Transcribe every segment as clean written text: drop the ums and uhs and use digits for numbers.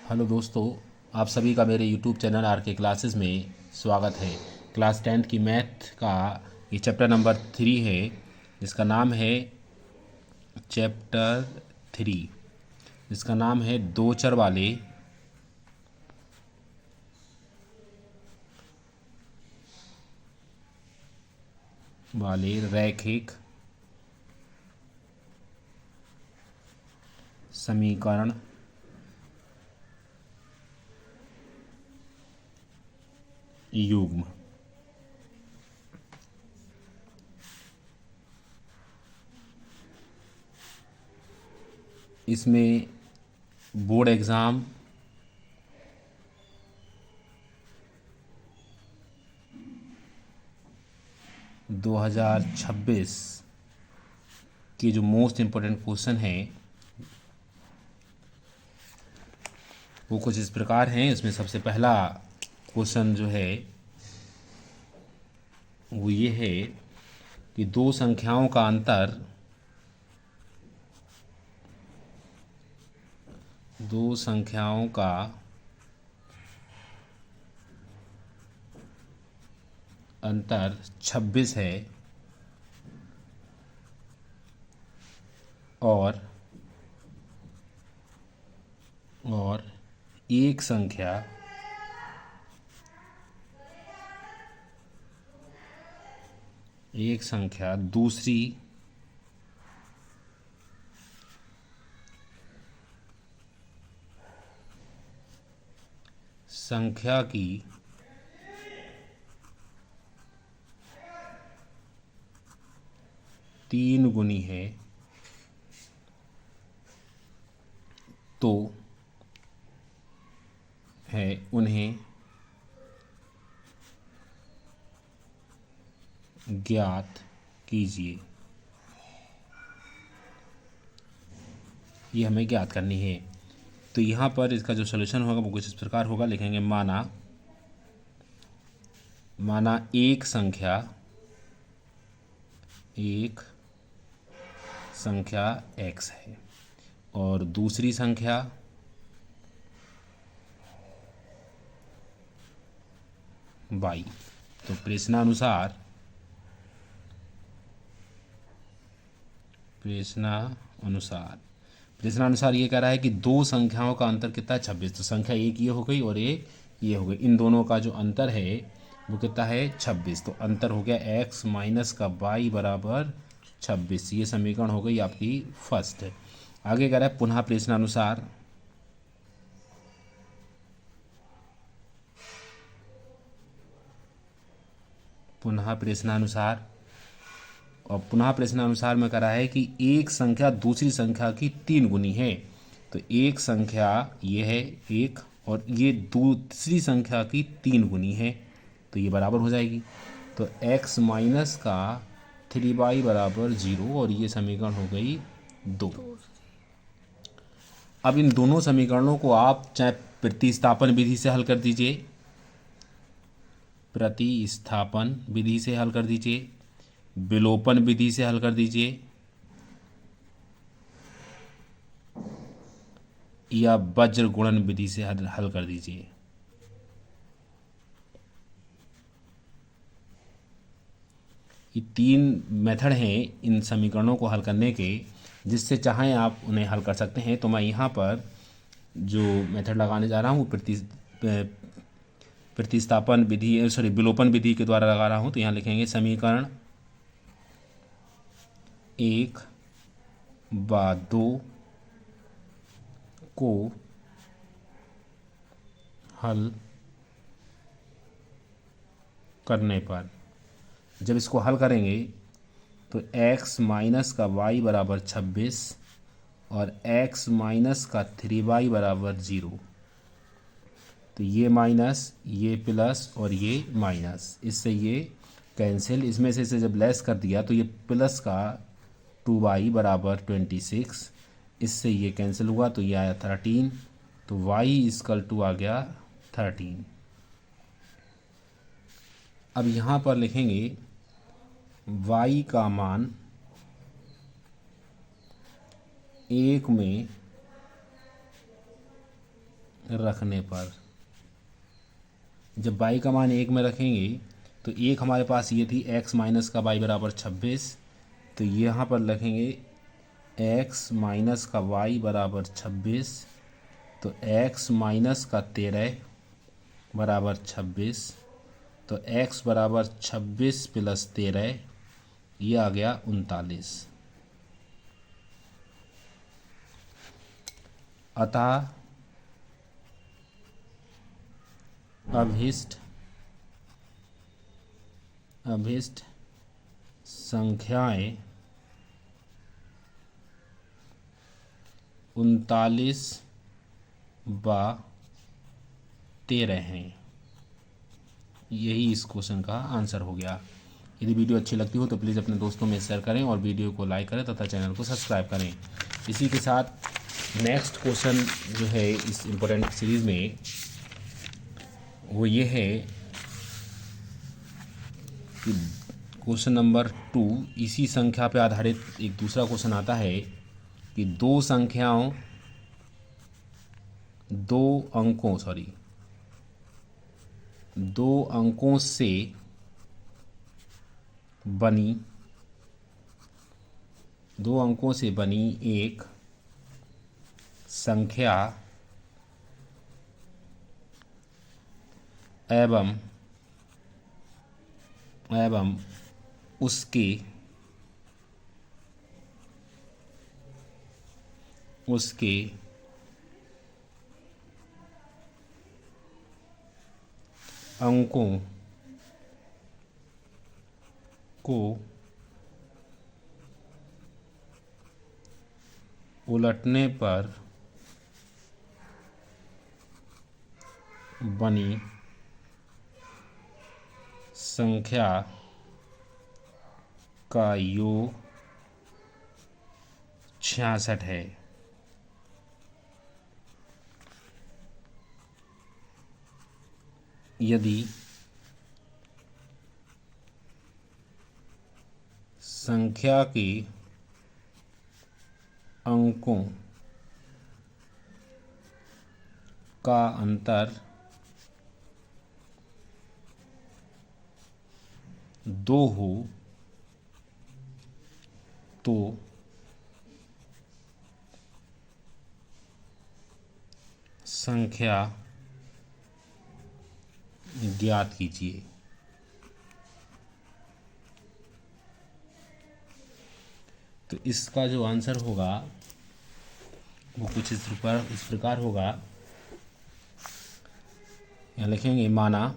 Hello दोस्तों, आप सभी का मेरे यूट्यूब चैनल आर के क्लासेस में स्वागत है। क्लास 10th की मैथ का ये चैप्टर नंबर 3 है, जिसका नाम है चैप्टर 3, जिसका नाम है दो चर वाले रैखिक समीकरण युग्म। इसमें बोर्ड एग्ज़ाम 2026 के जो मोस्ट इम्पोर्टेंट क्वेश्चन हैं वो कुछ इस प्रकार हैं। इसमें सबसे पहला क्वेश्चन जो है वो ये है कि दो संख्याओं का अंतर दो संख्याओं का अंतर 26 है और एक संख्या दूसरी संख्या की 3 गुनी है तो उन्हें ज्ञात कीजिए। ये हमें ज्ञात करनी है। तो यहाँ पर इसका जो सलूशन होगा वो कुछ इस प्रकार होगा। लिखेंगे माना एक संख्या x है और दूसरी संख्या y। तो प्रश्नानुसार ये कह रहा है कि दो संख्याओं का अंतर कितना है? 26। तो संख्या एक ये हो गई और एक ये हो गई। इन दोनों का जो अंतर है वो कितना है? 26। तो अंतर हो गया x माइनस का y बराबर 26। ये समीकरण हो गई आपकी फर्स्ट। आगे कह रहा है पुनः प्रश्नानुसार में करा है कि एक संख्या दूसरी संख्या की 3 गुनी है। तो एक संख्या ये है एक और ये दूसरी संख्या की 3 गुनी है, तो ये बराबर हो जाएगी। तो x माइनस का 3y बराबर 0 और ये समीकरण हो गई 2। अब इन दोनों समीकरणों को आप चाहे प्रतिस्थापन विधि से हल कर दीजिए, विलोपन विधि से हल कर दीजिए या वज्र गुणन विधि से हल कर दीजिए। ये 3 मेथड हैं इन समीकरणों को हल करने के, जिससे चाहें आप उन्हें हल कर सकते हैं। तो मैं यहाँ पर जो मेथड लगाने जा रहा हूँ प्रतिस्थापन विधि विलोपन विधि के द्वारा लगा रहा हूँ। तो यहाँ लिखेंगे समीकरण 1 व 2 को हल करने पर, जब इसको हल करेंगे तो x माइनस का y बराबर 26 और x माइनस का 3y बराबर 0। तो ये माइनस, ये प्लस और ये माइनस, इससे ये कैंसिल। इसमें से जब लेस कर दिया तो ये प्लस का 2y बराबर 26, इससे ये कैंसिल हुआ तो ये आया 13। तो y इक्वल टू आ गया 13। अब यहाँ पर लिखेंगे y का मान 1 में रखने पर, जब y का मान 1 में रखेंगे तो एक हमारे पास ये थी x माइनस का y बराबर 26, तो यहाँ पर लिखेंगे x माइनस का y बराबर 26, तो x माइनस का 13 बराबर 26, तो x बराबर 26 प्लस 13, ये आ गया 39। अतः अभीष्ट संख्याएं 39 व 13 हैं। यही इस क्वेश्चन का आंसर हो गया। यदि वीडियो अच्छी लगती हो तो प्लीज़ अपने दोस्तों में शेयर करें और वीडियो को लाइक करें तथा चैनल को सब्सक्राइब करें। इसी के साथ नेक्स्ट क्वेश्चन जो है इस इम्पोर्टेंट सीरीज़ में वो ये है कि क्वेश्चन नंबर 2, इसी संख्या पर आधारित एक दूसरा क्वेश्चन आता है कि दो अंकों से बनी एक संख्या एवं उसके अंकों को उलटने पर बनी संख्या का योग 66 है। यदि संख्या के अंकों का अंतर 2 हो तो संख्या ज्ञात कीजिए। तो इसका जो आंसर होगा वो कुछ इस प्रकार होगा। यहाँ लिखेंगे माना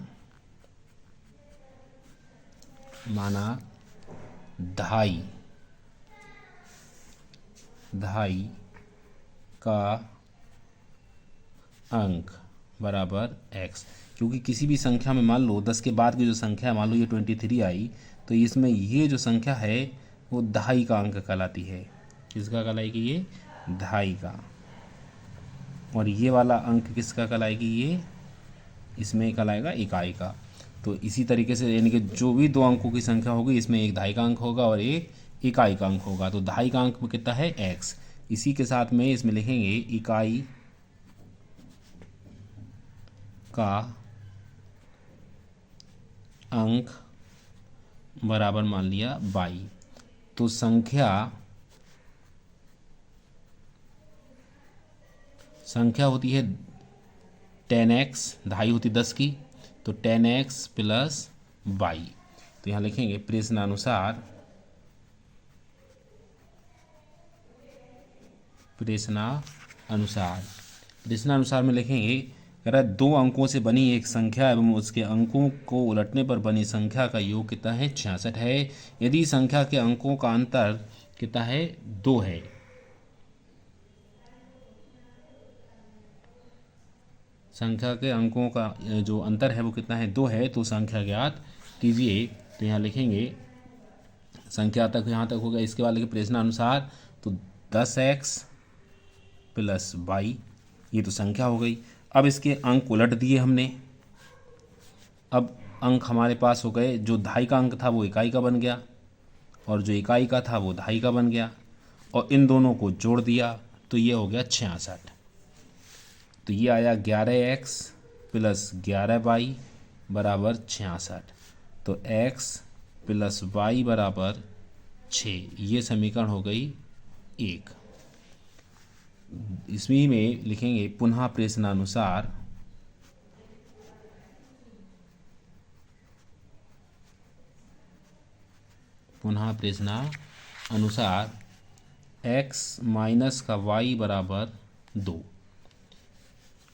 ढाई का अंक बराबर x, क्योंकि किसी भी संख्या में मान लो 10 के बाद की जो संख्या है, मान लो ये 23 आई, तो इसमें ये जो संख्या है वो ढाई का अंक कहलाती है। किसका कहलाएगी? ये ढाई का। और ये वाला अंक किसका कहलाएगी? ये इसमें कहलाएगा इकाई का। तो इसी तरीके से यानी कि जो भी दो अंकों की संख्या होगी इसमें एक ढाई का अंक होगा और एक इकाई का अंक होगा। तो ढाई का अंक में कितना है? x। इसी के साथ में इसमें लिखेंगे इकाई का अंक बराबर मान लिया y। तो संख्या होती है 10x, ढाई होती 10 की, तो 10x प्लस y। तो यहाँ लिखेंगे प्रश्नानुसार में लिखेंगे कह रहा है दो अंकों से बनी एक संख्या एवं उसके अंकों को उलटने पर बनी संख्या का योग कितना है? 66 है। यदि संख्या के अंकों का अंतर कितना है? 2 है। संख्या के अंकों का जो अंतर है वो कितना है? 2 है। तो संख्या ज्ञात कीजिए। तो यहाँ लिखेंगे संख्या तक यहाँ तक हो गया। इसके बाद लिखे प्रश्नानुसार, तो 10x प्लस y, ये तो संख्या हो गई। अब इसके अंक उलट दिए हमने। अब अंक हमारे पास हो गए, जो ढाई का अंक था वो इकाई का बन गया और जो इकाई का था वो ढाई का बन गया और इन दोनों को जोड़ दिया तो ये हो गया 66। तो ये आया 11x प्लस 11y बराबर 66। तो x प्लस y बराबर 6, ये समीकरण हो गई 1। इसमें में लिखेंगे पुनः प्रश्नानुसार x माइनस का y बराबर 2।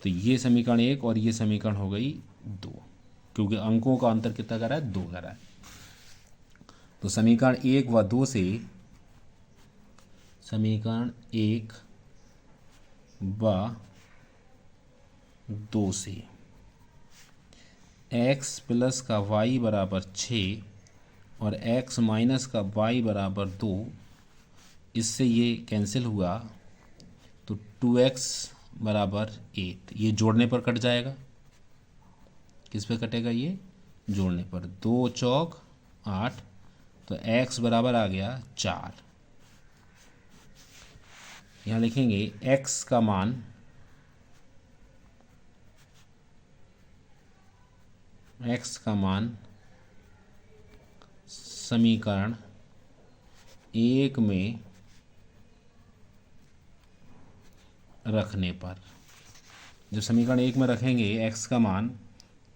तो ये समीकरण 1 और ये समीकरण हो गई 2, क्योंकि अंकों का अंतर कितना करा है, 2 करा है। तो समीकरण 1 व 2 से x प्लस का y बराबर 6 और x माइनस का y बराबर 2, इससे ये कैंसिल हुआ तो 2x बराबर 8। ये जोड़ने पर कट जाएगा। किस पे कटेगा ये, जोड़ने पर। 2 चौक 8, तो x बराबर आ गया 4। यहाँ लिखेंगे x का मान समीकरण 1 में रखने पर, जब समीकरण 1 में रखेंगे x का मान,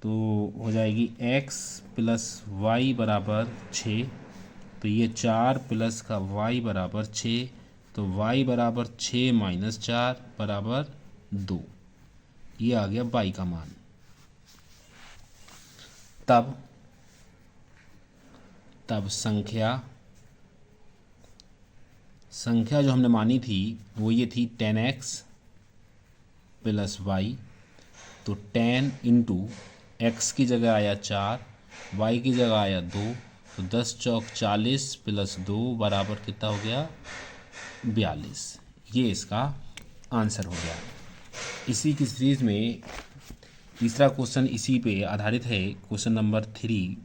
तो हो जाएगी x प्लस वाई बराबर 6। तो ये 4 प्लस का y बराबर 6, तो y बराबर 6 माइनस 4 बराबर 2। ये आ गया y का मान। तब संख्या जो हमने मानी थी वो ये थी 10x प्लस वाई। तो 10 इंटू एक्स की जगह आया 4, वाई की जगह आया 2, तो 10 चौक 40 प्लस 2 बराबर कितना हो गया, 42। ये इसका आंसर हो गया। इसी की सीरीज में तीसरा क्वेश्चन इसी पे आधारित है। क्वेश्चन नंबर 3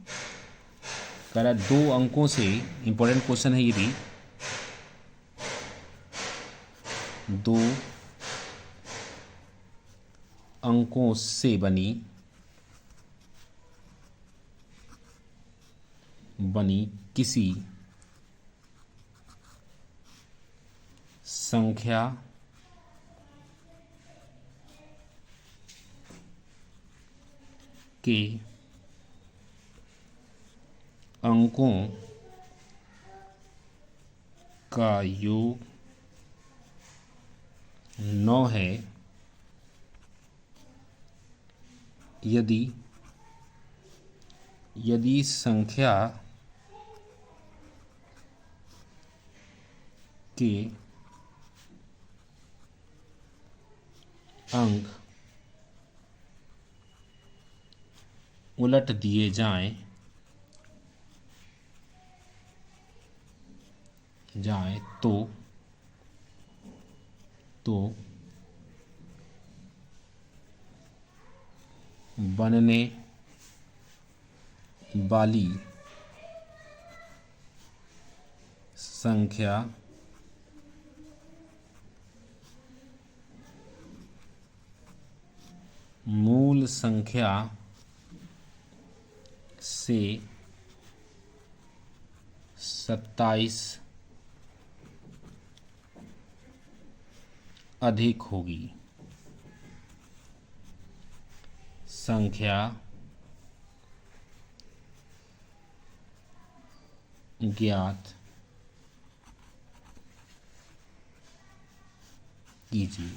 कह रहा है 2 अंकों से, इम्पोर्टेंट क्वेश्चन है ये भी, 2 अंकों से बनी किसी संख्या के अंकों का योग 9 है यदि संख्या के अंक उलट दिए जाएं तो बनने वाली संख्या मूल संख्या से 27 अधिक होगी। संख्या ज्ञात कीजिए।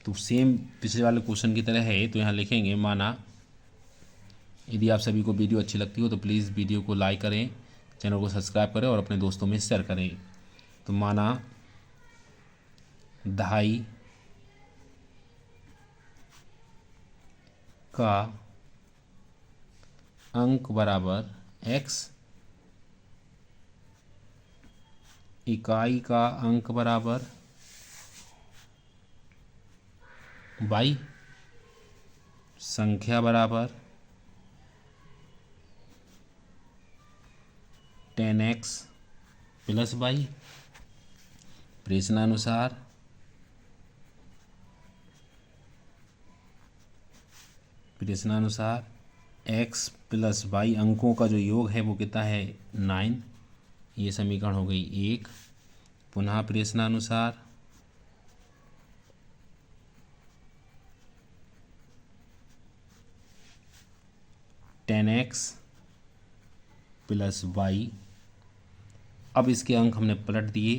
तो सेम पिछले वाले क्वेश्चन की तरह है। तो यहाँ लिखेंगे माना, यदि आप सभी को वीडियो अच्छी लगती हो तो प्लीज़ वीडियो को लाइक करें, चैनल को सब्सक्राइब करें और अपने दोस्तों में शेयर करें। तो माना 2.5 का अंक बराबर x, इकाई का अंक बराबर y, संख्या बराबर 10x प्लस y। प्रश्नानुसार प्रश्नानुसार x प्लस वाई अंकों का जो योग है वो कितना है 9। ये समीकरण हो गई 1। पुनः प्रश्नानुसार टेन एक्स प्लस वाई, अब इसके अंक हमने पलट दिए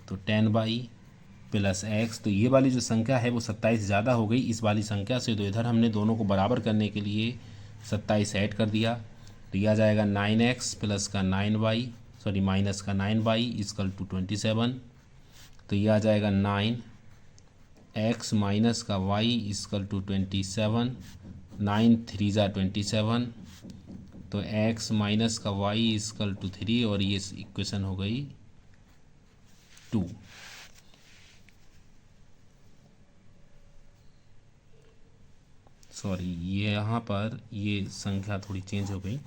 तो 10y प्लस एक्स, तो ये वाली जो संख्या है वो 27 ज़्यादा हो गई इस वाली संख्या से, तो इधर हमने दोनों को बराबर करने के लिए 27 ऐड कर दिया, तो यह आ जाएगा 9x प्लस का 9y सॉरी माइनस का 9y इक्वल टू 27। तो यह आ जाएगा 9x माइनस का y इक्वल टू 27। 9 3 ज़ा 27, तो x माइनस का y इक्वल टू 3 और ये इक्वेशन हो गई 2। सॉरी ये यहाँ पर ये संख्या थोड़ी चेंज हो गई,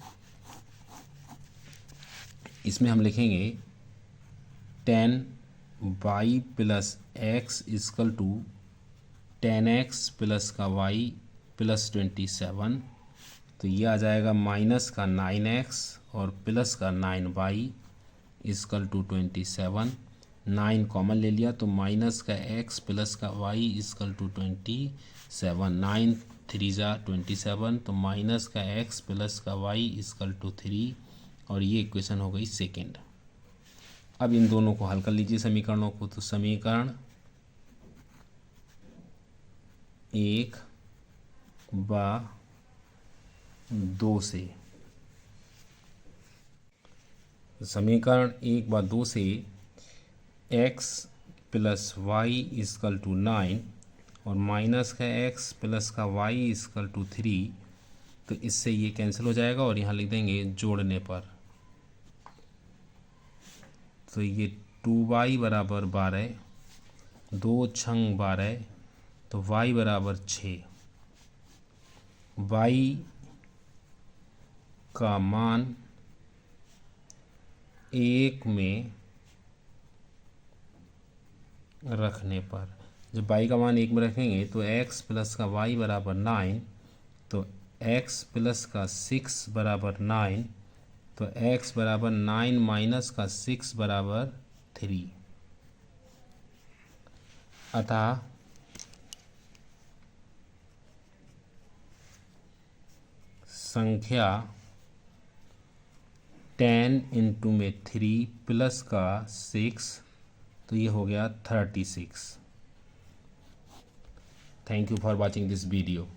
इसमें हम लिखेंगे 10y plus X equal to 10x plus का y प्लस 27। तो ये आ जाएगा माइनस का 9x और प्लस का 9y इक्वल टू 27। 9 कॉमन ले लिया तो माइनस का x प्लस का y इक्वल टू 27। 9 3 ज़ा 27, तो माइनस का x प्लस का y इक्वल टू 3 और ये इक्वेशन हो गई सेकेंड। अब इन दोनों को हल कर लीजिए समीकरणों को, तो समीकरण 1 व 2 से, समीकरण 1 व 2 से x plus Y equal to 9 और माइनस का x प्लस का y इक्वल टू 3, तो इससे ये कैंसिल हो जाएगा और यहाँ लिख देंगे जोड़ने पर, तो ये 2y बराबर 12, 2 छंग 12, तो y बराबर 6। y का मान 1 में रखने पर, जब y का मान 1 में रखेंगे तो x प्लस का y बराबर 9, तो x प्लस का 6 बराबर 9, तो x बराबर 9 माइनस का 6 बराबर 3। अतः संख्या 10 इंटू में 3 प्लस का 6, तो ये हो गया 36। Thank you for watching this video.